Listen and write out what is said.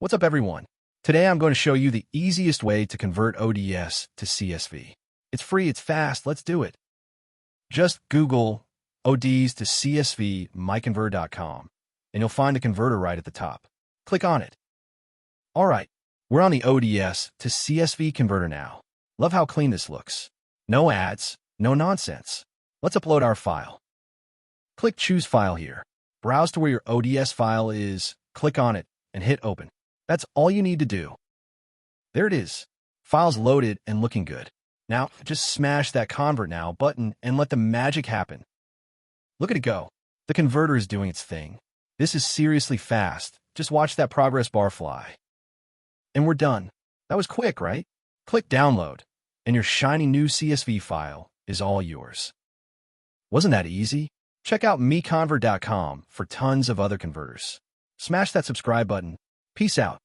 What's up, everyone? Today I'm going to show you the easiest way to convert ODS to CSV. It's free, it's fast, let's do it. Just Google ODS to CSV MiConvert.com and you'll find the converter right at the top. Click on it. All right, we're on the ODS to CSV converter now. Love how clean this looks. No ads, no nonsense. Let's upload our file. Click Choose File here. Browse to where your ODS file is, click on it, and hit Open. That's all you need to do. There it is. File's loaded and looking good. Now, just smash that Convert Now button and let the magic happen. Look at it go. The converter is doing its thing. This is seriously fast. Just watch that progress bar fly. And we're done. That was quick, right? Click Download, and your shiny new CSV file is all yours. Wasn't that easy? Check out MiConvert.com for tons of other converters. Smash that subscribe button. Peace out.